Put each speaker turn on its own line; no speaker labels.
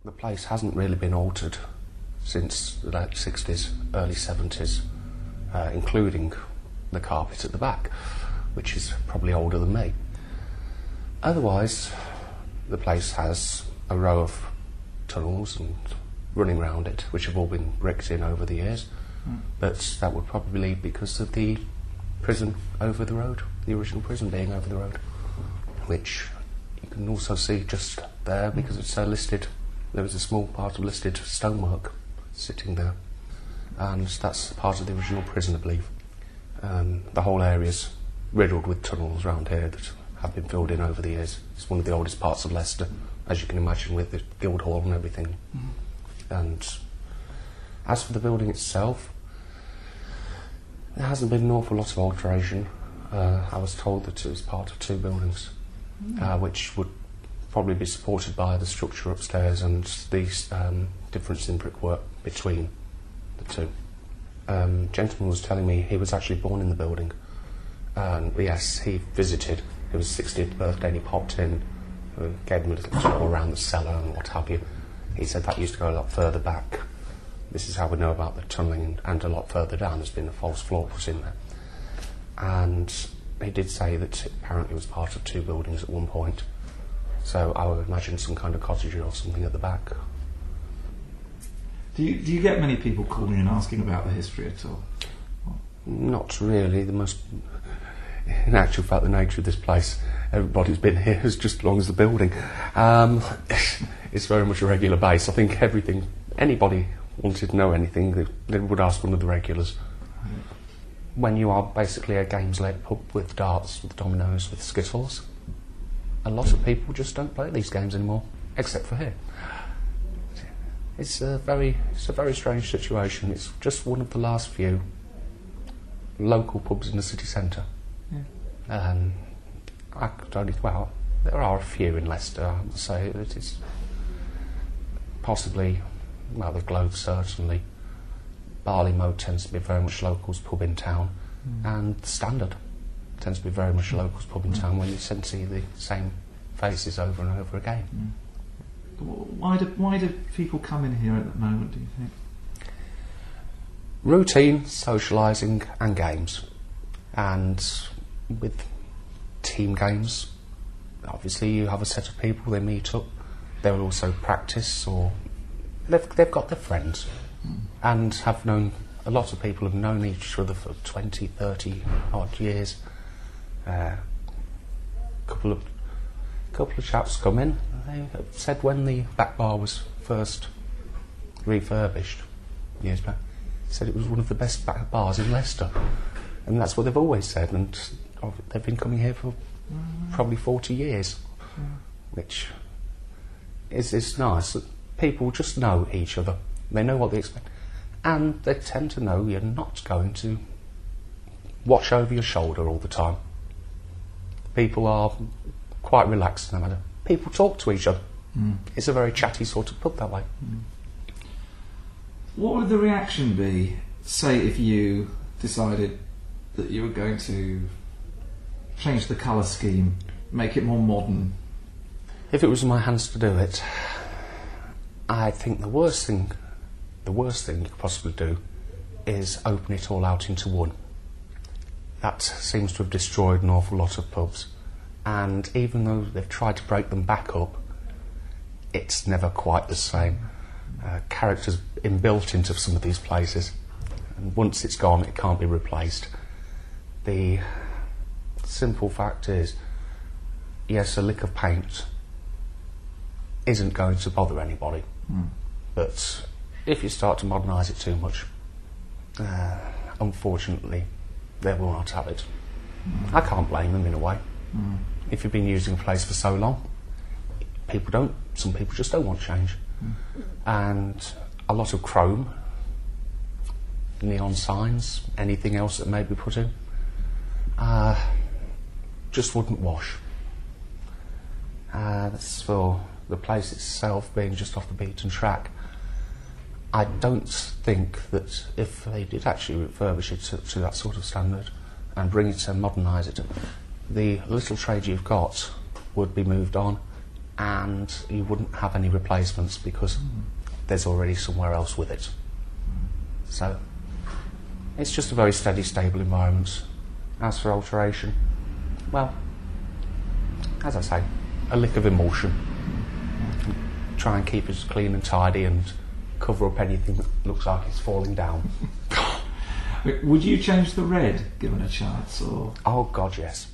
The place hasn't really been altered since the late 60s, early 70s, including the carpet at the back, which is probably older than me. Otherwise, the place has a row of tunnels and running around it, which have all been bricked in over the years, but that would probably be because of the prison over the road, the original prison being over the road, which you can also see just there because it's listed. There was a small part of listed stonework sitting there, and that's part of the original prison, I believe. The whole area's riddled with tunnels around here that have been filled in over the years. It's one of the oldest parts of Leicester, as you can imagine, with the Guildhall and everything. And as for the building itself, there hasn't been an awful lot of alteration. I was told that it was part of two buildings, which would probably be supported by the structure upstairs and the difference in brickwork between the two. Gentleman was telling me he was actually born in the building, and yes, he visited. It was his 60th birthday and he popped in, gave him a little tour around the cellar and what have you. He said that used to go a lot further back. This is how we know about the tunnelling, and a lot further down there's been a false floor put in there. And he did say that it apparently was part of two buildings at one point. So I would imagine some kind of cottage or something at the back.
Do you get many people calling and asking about the history at all?
Not really. In actual fact, the nature of this place, everybody's been here as just as long as the building. It's very much a regular base. I think anybody wanted to know anything, they would ask one of the regulars. When you are basically a games-led pub with darts, with dominoes, with skittles, a lot of people just don't play these games anymore, except for here. It's a very strange situation. It's just one of the last few local pubs in the city centre. Yeah. There are a few in Leicester, I would say. It is possibly, the Globe certainly. Barley Mow tends to be very much locals pub in town, and the Standard tends to be very much locals pub in town, where you tend to see the same faces over and over again.
Why do people come in here at the moment, do you think?
Routine, socialising and games. And with team games, obviously you have a set of people, they meet up, they will also practice, or they've got their friends, and have known, a lot of people have known each other for 20, 30 odd years. Couple of chaps come in, they said when the back bar was first refurbished years back, said it was one of the best back bars in Leicester, and that's what they've always said, and they've been coming here for probably 40 years, which is nice. That people just know each other, they know what they expect, and they tend to know you're not going to watch over your shoulder all the time. People are quite relaxed in the matter. People talk to each other. It's a very chatty sort of pub that way.
What would the reaction be, say, if you decided that you were going to change the colour scheme, make it more modern?
If it was in my hands to do it, I think the worst thing you could possibly do is open it all out into one. That seems to have destroyed an awful lot of pubs, and even though they've tried to break them back up, it's never quite the same. Character's inbuilt into some of these places, and once it's gone it can't be replaced. The simple fact is, yes, a lick of paint isn't going to bother anybody, but if you start to modernise it too much, unfortunately they will not have it. I can't blame them in a way. If you've been using a place for so long, some people just don't want change. And a lot of chrome, neon signs, anything else that may be put in, just wouldn't wash. That's for the place itself being just off the beaten track. I don't think that if they did actually refurbish it to that sort of standard and bring it and modernise it, the little trade you've got would be moved on, and you wouldn't have any replacements because there's already somewhere else with it. So it's just a very steady, stable environment. As for alteration, well, as I say, a lick of emulsion. Try and keep it clean and tidy and cover up anything that looks like it's falling down.
Would you change the red given a chance, or?
Oh God, yes.